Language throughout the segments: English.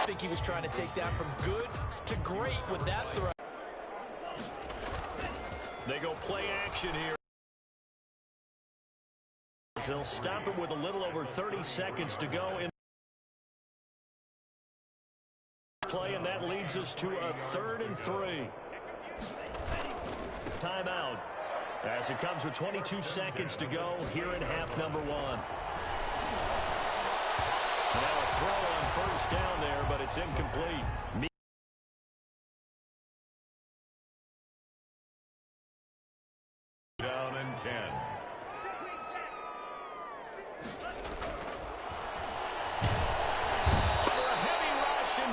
I think he was trying to take that from good to great with that throw. They go play action here. They'll stop it with a little over 30 seconds to go in play, and that leads us to a 3rd and 3. Timeout as it comes with 22 seconds to go here in half number 1. Now a throw on 1st down there, but it's incomplete. Down and 10.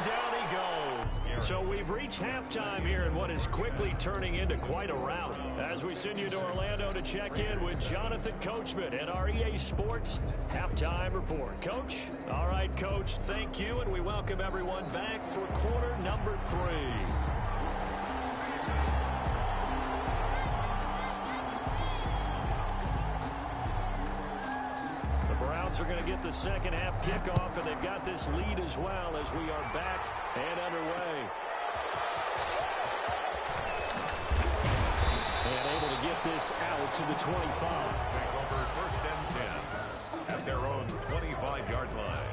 Down he goes. So we've reached halftime here in what is quickly turning into quite a rout. As we send you to Orlando to check in with Jonathan Coachman at our EA Sports Halftime Report. Coach? All right, Coach, thank you, and we welcome everyone back for quarter number 3. Are going to get the second half kickoff, and they've got this lead as well as we are back and underway. And able to get this out to the 25. Take over 1st and 10 at their own 25-yard line.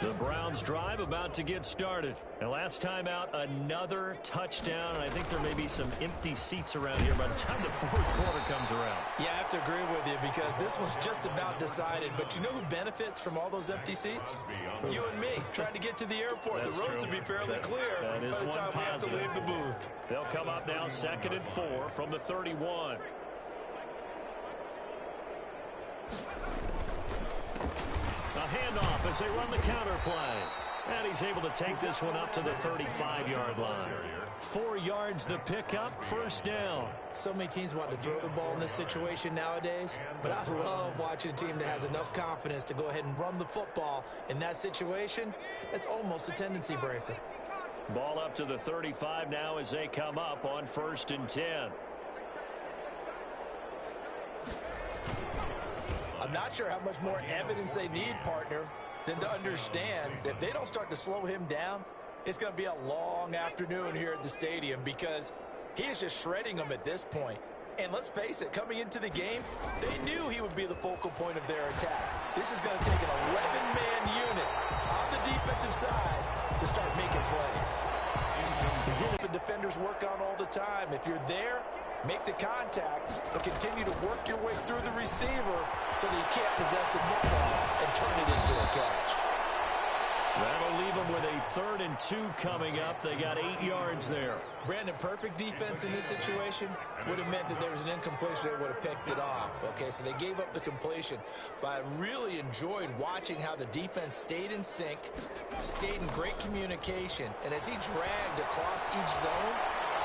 The Browns drive about to get started. And last time out, another touchdown. And I think there may be some empty seats around here by the time the 4th quarter comes around. Yeah, I have to agree with you because this one's just about decided. But you know who benefits from all those empty seats? You and me, trying to get to the airport. That's the roads true. will be fairly clear by the time we have to leave the booth. They'll come up now 2nd and 4 from the 31. A handoff as they run the counter play. And he's able to take this one up to the 35-yard line. 4 yards the pickup, 1st down. So many teams want to throw the ball in this situation nowadays, but I love watching a team that has enough confidence to go ahead and run the football in that situation. That's almost a tendency breaker. Ball up to the 35 now as they come up on 1st and 10. I'm not sure how much more evidence they need, partner, than to understand that if they don't start to slow him down, it's going to be a long afternoon here at the stadium because he is just shredding them at this point. And let's face it, coming into the game, they knew he would be the focal point of their attack. This is going to take an 11-man unit on the defensive side to start making plays. The defenders work on all the time. If you're there, make the contact, but continue to work your way through the receiver so that you can't possess the football and turn it into a catch. That'll leave them with a 3rd and 2 coming up. They got 8 yards there. Brandon, perfect defense in this situation would have meant that there was an incompletion that would have picked it off. Okay, so they gave up the completion. But I really enjoyed watching how the defense stayed in sync, stayed in great communication, and as he dragged across each zone,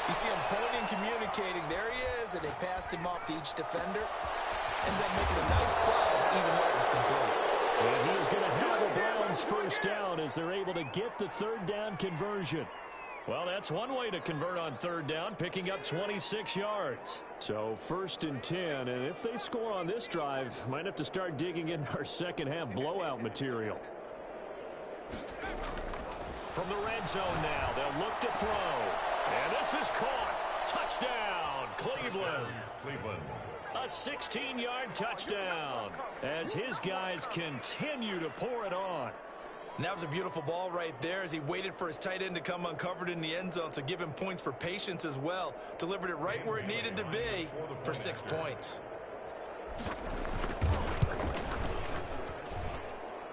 you see him pointing, communicating. There he is, and they passed him off to each defender. Ended up making a nice play, even though it was complete. And he's going to have the Browns 1st down as they're able to get the 3rd down conversion. Well, that's one way to convert on 3rd down, picking up 26 yards. So 1st and 10, and if they score on this drive, might have to start digging in our second half blowout material. From the red zone now, they'll look to throw. And this is caught. Touchdown, Cleveland. Cleveland. A 16-yard touchdown as his guys continue to pour it on. And that was a beautiful ball right there as he waited for his tight end to come uncovered in the end zone, so give him points for patience as well. Delivered it right where it needed to be for 6 points.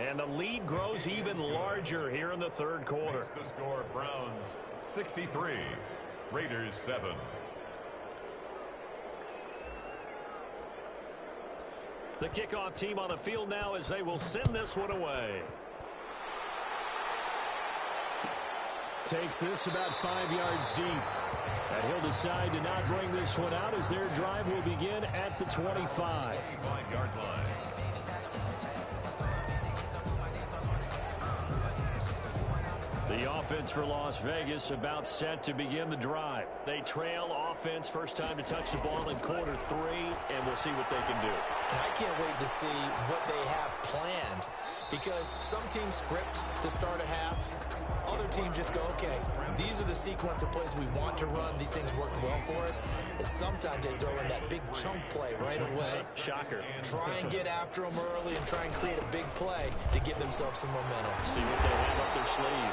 And the lead grows even larger here in the 3rd quarter. The score, Browns 63, Raiders 7. The kickoff team on the field now as they will send this one away. Takes this about 5 yards deep. And he'll decide to not bring this one out as their drive will begin at the 25. 25-yard line. The offense for Las Vegas about set to begin the drive. They trail offense, first time to touch the ball in quarter 3, and we'll see what they can do. And I can't wait to see what they have planned, because some teams script to start a half. Other teams just go, okay, these are the sequence of plays we want to run. These things worked well for us. And sometimes they throw in that big chunk play right away. Shocker. Try and get after them early and try and create a big play to give themselves some momentum. See what they have up their sleeve.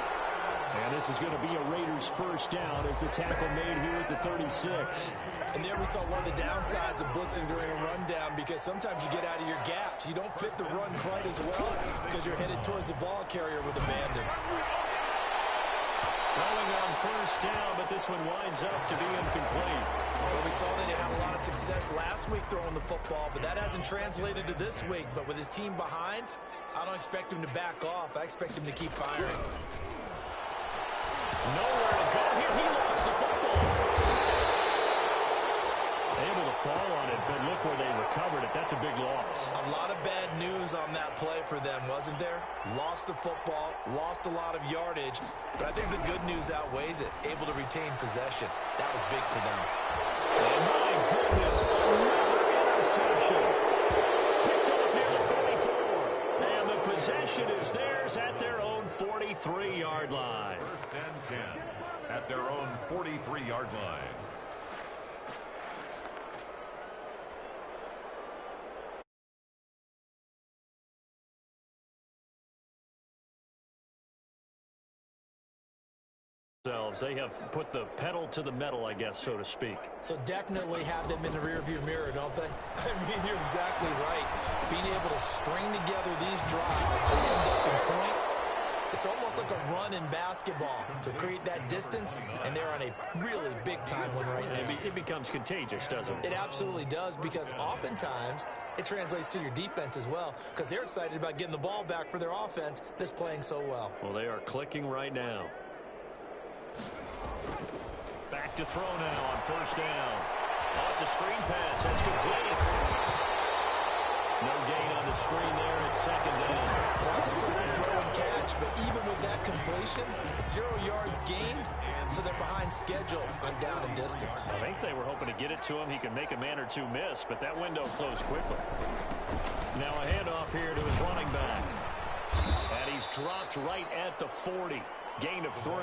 And this is going to be a Raiders first down as the tackle made here at the 36. And there we saw one of the downsides of blitzing during a rundown, because sometimes you get out of your gaps. You don't fit the run quite as well because you're headed towards the ball carrier with abandon. Throwing on first down, but this one winds up to be incomplete. Well, we saw that he had a lot of success last week throwing the football, but that hasn't translated to this week. But with his team behind, I don't expect him to back off. I expect him to keep firing. Nowhere to go here. He lost the football. Able to fall on it, but look where they recovered it. That's a big loss. A lot of bad news on that play for them, wasn't there? Lost the football, lost a lot of yardage, but I think the good news outweighs it. Able to retain possession. That was big for them. Oh, my goodness. Another interception. Picked up near the 44. And the possession is theirs at their own 43-yard line. First and 10 at their own 43-yard line. They have put the pedal to the metal, I guess, so to speak. So definitely have them in the rearview mirror, don't they? I mean, you're exactly right. Being able to string together these drives that end up in points, it's almost like a run in basketball to create that distance, and they're on a really big-time one right now. It becomes contagious, doesn't it? It absolutely does, because oftentimes it translates to your defense as well, because they're excited about getting the ball back for their offense that's playing so well. Well, they are clicking right now. Back to throw now on first down. Oh, it's a screen pass. That's complete. No gain on the screen there at second down. Well, it's a simple throw and catch, but even with that completion, 0 yards gained, so they're behind schedule on down and distance. I think they were hoping to get it to him. He could make a man or two miss, but that window closed quickly. Now a handoff here to his running back. And he's dropped right at the 40. Gain of 3.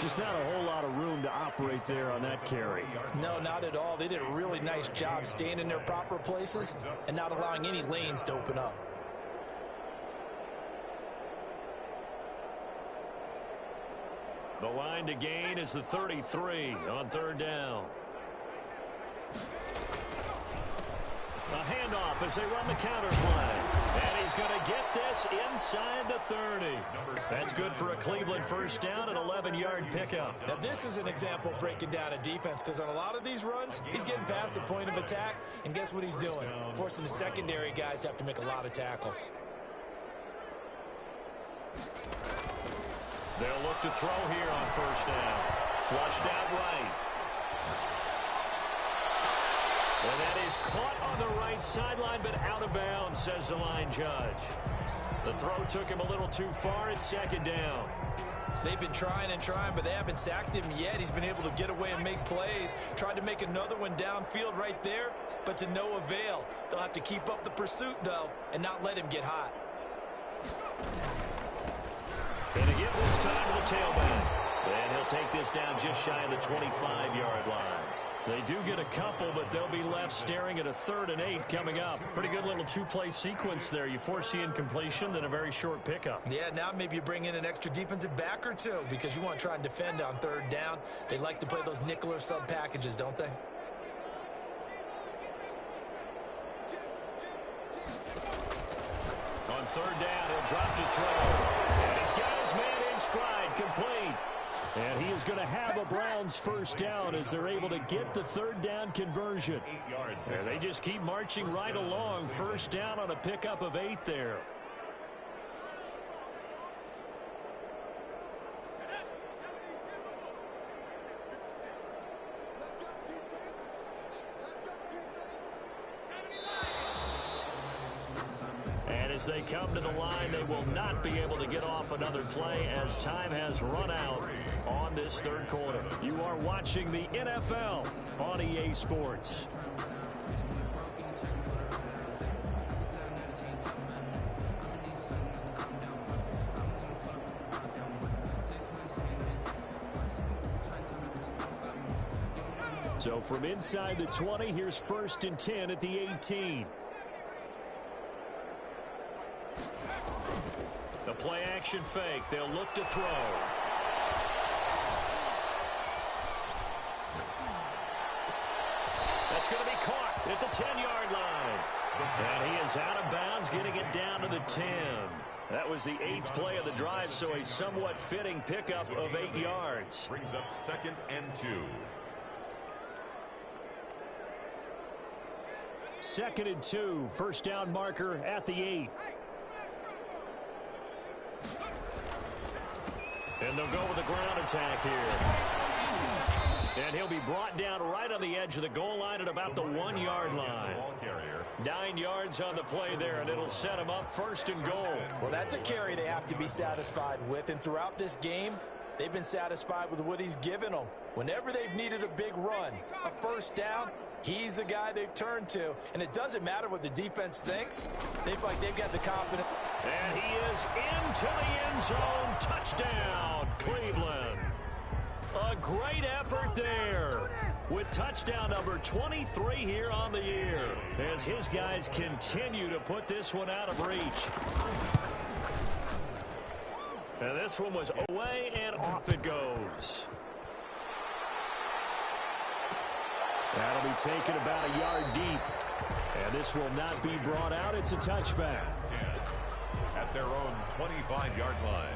Just not a whole lot of room to operate there on that carry. No, not at all. They did a really nice job staying in their proper places and not allowing any lanes to open up. The line to gain is the 33 on third down. A handoff as they run the counter play. And he's going to get this inside the 30. That's good for a Cleveland first down, an 11-yard pickup. Now, this is an example of breaking down a defense, because on a lot of these runs, he's getting past the point of attack, and guess what he's doing? Forcing the secondary guys to have to make a lot of tackles. They'll look to throw here on first down. Flushed out right. And that is caught on the right sideline, but out of bounds, says the line judge. The throw took him a little too far. It's second down. They've been trying and trying, but they haven't sacked him yet. He's been able to get away and make plays. Tried to make another one downfield right there, but to no avail. They'll have to keep up the pursuit, though, and not let him get hot. And again this time to the tailback. And he'll take this down just shy of the 25-yard line. They do get a couple, but they'll be left staring at a 3rd and 8 coming up. Pretty good little two-play sequence there. You force the incompletion, then a very short pickup. Yeah, now maybe you bring in an extra defensive back or two, because you want to try and defend on third down. They like to play those nickel or sub packages, don't they? On third down, he'll drop to throw. And he's got his man in stride, complete. And he is going to have a Browns first down as they're able to get the third down conversion. And they just keep marching right along. First down on a pickup of 8 there. as they come to the line, they will not be able to get off another play as time has run out on this third quarter. You are watching the NFL on EA Sports. So from inside the 20, here's 1st and 10 at the 18. The play action fake. They'll look to throw. That's going to be caught at the 10-yard line. And he is out of bounds, getting it down to the 10. That was the 8th play of the drive, so a somewhat fitting pickup of 8 yards. Brings up 2nd and 2. 2nd and 2, first down marker at the 8. And they'll go with the ground attack here. And he'll be brought down right on the edge of the goal line at about the 1-yard line. 9 yards on the play there, and it'll set him up 1st and goal. Well, that's a carry they have to be satisfied with, and throughout this game, they've been satisfied with what he's given them. Whenever they've needed a big run, a first down, he's the guy they've turned to. And it doesn't matter what the defense thinks. They've got the confidence. And he is into the end zone. Touchdown, Cleveland. A great effort there with touchdown number 23 here on the year as his guys continue to put this one out of reach. And this one was away, and off it goes. That'll be taken about a yard deep. And this will not be brought out. It's a touchback. 10 at their own 25-yard line.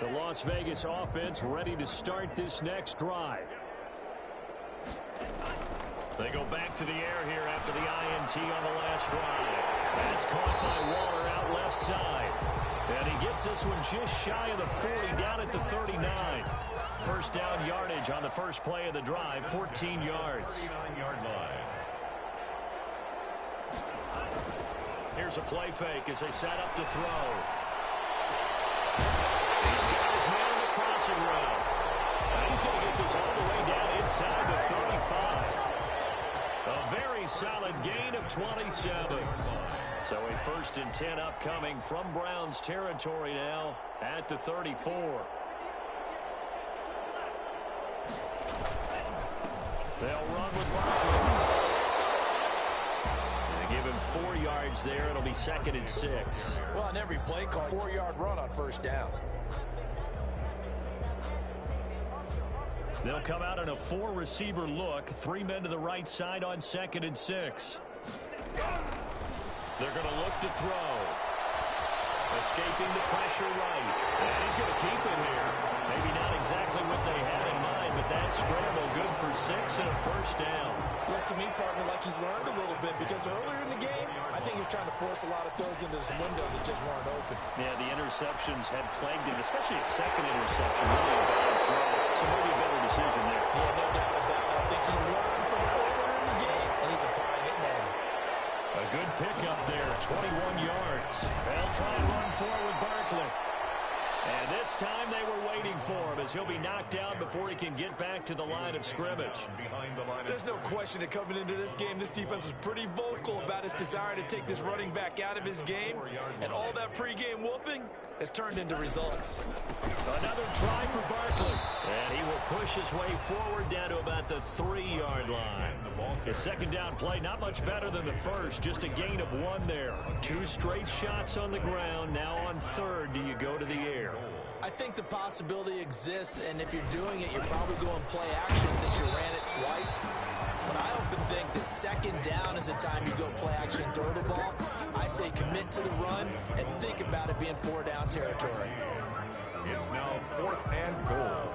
The Las Vegas offense ready to start this next drive. They go back to the air here after the INT on the last drive. That's caught by Waller out left side. And he gets this one just shy of the 40, down at the 39. First down yardage on the first play of the drive, 14 yards. 39-yard line. Here's a play fake as they set up to throw. He's got his man in the crossing route. And he's going to get this all the way down inside the 35. A very solid gain of 27. So a 1st and 10 upcoming from Browns territory now at the 34. They'll run with Barkley. They give him 4 yards there. It'll be 2nd and 6. Well, on every play call, 4-yard run on first down. They'll come out in a 4-receiver look. 3 men to the right side on 2nd and 6. They're going to look to throw. Escaping the pressure right. And he's going to keep it here. Maybe not exactly what they had in mind, but that scramble good for 6 and a first down. Looks to me, partner, like he's learned a little bit because earlier in the game, I think he was trying to force a lot of throws into some windows that just weren't open. Yeah, the interceptions had plagued him, especially a second interception. Really a bad throw. So maybe a better decision there. Yeah, no doubt about it. I think he learned from earlier in the game, and he's applying it now. A good pickup there, 21 yards. They'll try and run forward Barkley. And this time they were waiting for him as he'll be knocked down before he can get back to the line of scrimmage. There's no question that coming into this game, this defense was pretty vocal about its desire to take this running back out of his game. And all that pregame whooping has turned into results. Another try for Barkley. And he will push his way forward down to about the 3-yard line. The second down play, not much better than the first, just a gain of 1 there. 2 straight shots on the ground. Now on 3rd, do you go to the air? I think the possibility exists, and if you're doing it, you're probably going play action since you ran it twice. But I often think that 2nd down is the time you go play action and throw the ball. I say commit to the run and think about it being 4-down territory. It's now 4th and goal.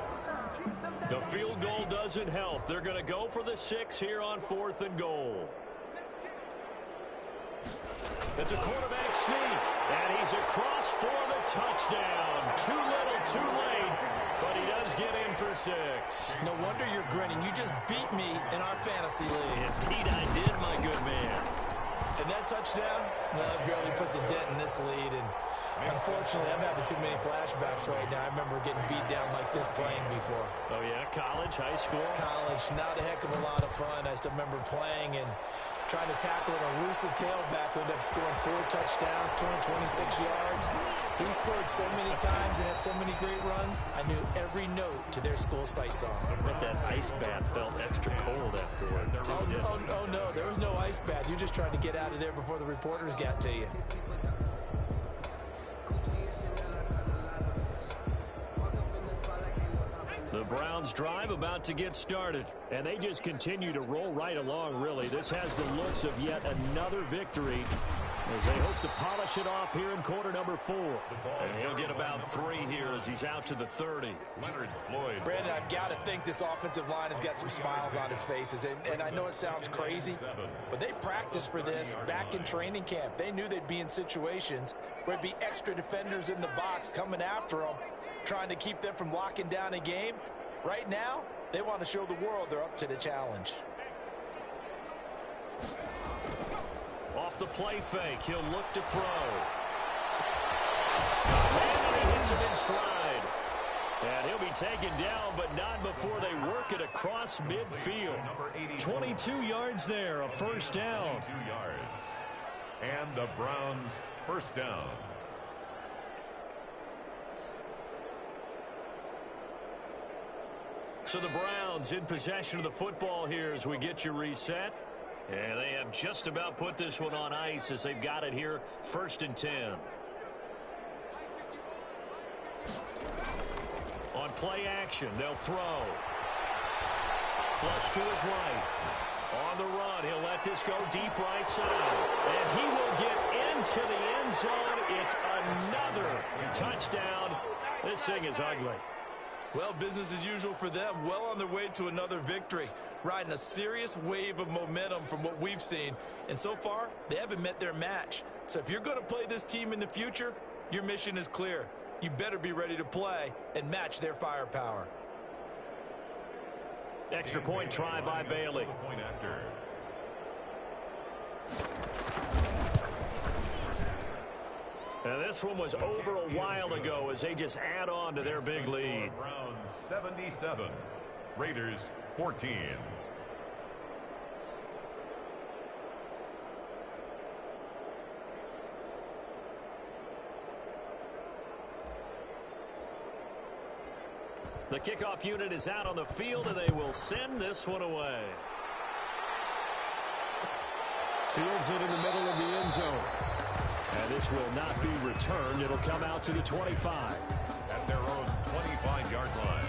The field goal doesn't help. They're going to go for the 6 here on 4th and goal. It's a quarterback sneak, and he's across for the touchdown. Too little, too late, but he does get in for 6. No wonder you're grinning. You just beat me in our fantasy league. Indeed I did, my good man. And that touchdown, well, it barely puts a dent in this lead. And unfortunately, I'm having too many flashbacks right now. I remember getting beat down like this playing before. Oh, yeah? College, high school? College, not a heck of a lot of fun. I still remember playing and trying to tackle an elusive tailback who ended up scoring 4 touchdowns, 226 yards. He scored so many times and had so many great runs, I knew every note to their school's fight song. I bet that ice bath felt extra cold afterwards, too. Oh, no, there was no ice bath. You're just trying to get out of there before the reporters got to you. The Browns drive about to get started, and they just continue to roll right along, really. This has the looks of yet another victory as they hope to polish it off here in quarter number 4. And he'll get about 3 here as he's out to the 30. Leonard Floyd. Brandon, I've got to think this offensive line has got some smiles on its faces. And I know it sounds crazy, but they practiced for this back in training camp. They knew they'd be in situations where it'd be extra defenders in the box coming after them, trying to keep them from locking down a game. Right now, they want to show the world they're up to the challenge. Off the play fake, he'll look to throw. And he hits it in stride. And he'll be taken down, but not before they work it across midfield. 22 yards there, a first down. 22 yards. And the Browns first down. So the Browns in possession of the football here as we get you reset. And they have just about put this one on ice as they've got it here, 1st and 10. On play action, they'll throw. Flush to his right. On the run, he'll let this go deep right side. And he will get into the end zone. It's another touchdown. This thing is ugly. Well, business as usual for them. Well on their way to another victory. Riding a serious wave of momentum from what we've seen. And so far, they haven't met their match. So if you're going to play this team in the future, your mission is clear. You better be ready to play and match their firepower. Extra point try by Bailey. Point after. And this one was over a while ago as they just add on to their big lead. Browns 77. Raiders 14. The kickoff unit is out on the field, and they will send this one away. Fields it in the middle of the end zone. And this will not be returned. It'll come out to the 25. At their own 25-yard line.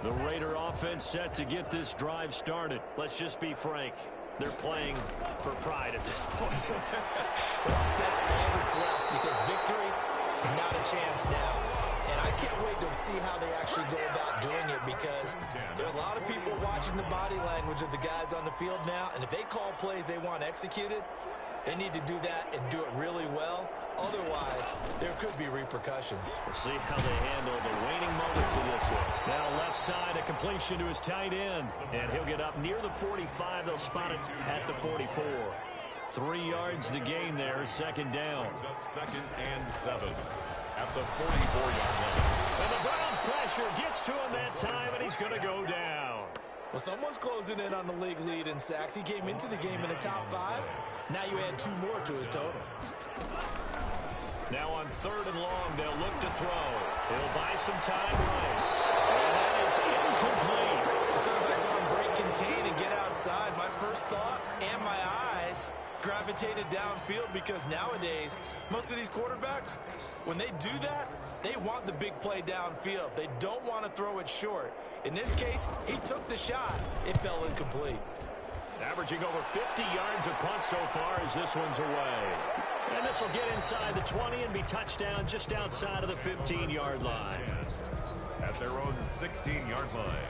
The Raider offense set to get this drive started. Let's just be frank. They're playing for pride at this point. That's all that's left, because victory, not a chance now. And I can't wait to see how they actually go about doing it, because there are a lot of people watching the body language of the guys on the field now, and if they call plays they want executed, they need to do that and do it really well. Otherwise, there could be repercussions. We'll see how they handle the waning moments of this one. Now left side, a completion to his tight end. And he'll get up near the 45. They'll spot it at the 44. 3 yards the gain there, 2nd down. Up 2nd and 7 at the 44-yard line. And the Browns pressure gets to him that time, and he's going to go down. Well, someone's closing in on the league lead in sacks. He came into the game in the top 5. Now you add 2 more to his total. Now on 3rd and long, they'll look to throw. He'll buy some time right. And that is incomplete. As soon as I saw him break contain and get outside, my first thought and my eyes gravitated downfield, because nowadays, most of these quarterbacks, when they do that, they want the big play downfield. They don't want to throw it short. In this case, he took the shot. It fell incomplete. Averaging over 50 yards a punt so far as this one's away. And this will get inside the 20 and be touchdown just outside of the 15-yard line. At their own 16-yard line.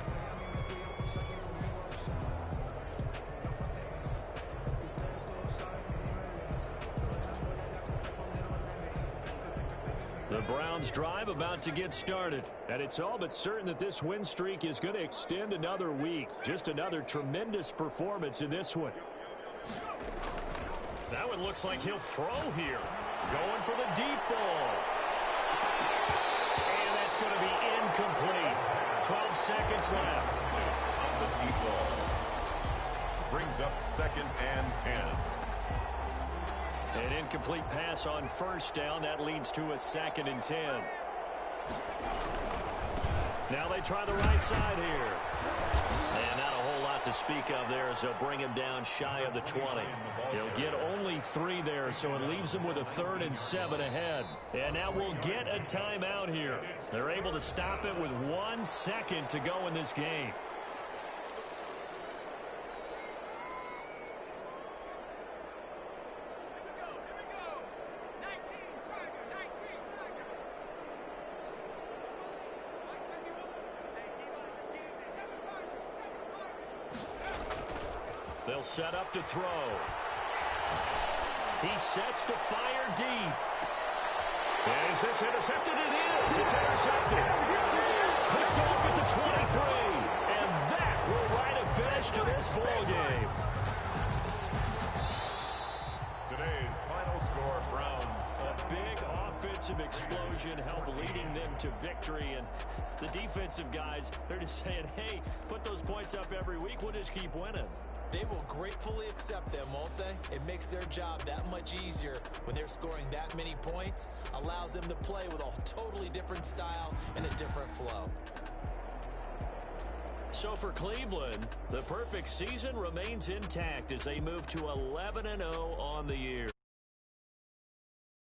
The Browns drive about to get started. And it's all but certain that this win streak is going to extend another week. Just another tremendous performance in this one. That one looks like he'll throw here. Going for the deep ball. And that's going to be incomplete. 12 seconds left. On the deep ball. Brings up 2nd and 10. An incomplete pass on first down. That leads to a 2nd and 10. Now they try the right side here. And not a whole lot to speak of there as they'll bring him down shy of the 20. He'll get only 3 there, so it leaves him with a 3rd and 7 ahead. And now we'll get a timeout here. They're able to stop it with 1 second to go in this game. They'll set up to throw. He sets to fire deep. Is this intercepted? It is. It's intercepted. Picked off at the 23. And that will write a finish to this ball game. Today's final score, Browns. A big offensive explosion helped leading them to victory. And the defensive guys, they're just saying, hey, put those points up every week. We'll just keep winning. They will gratefully accept them, won't they? It makes their job that much easier when they're scoring that many points. Allows them to play with a totally different style and a different flow. So for Cleveland, the perfect season remains intact as they move to 11-0 on the year.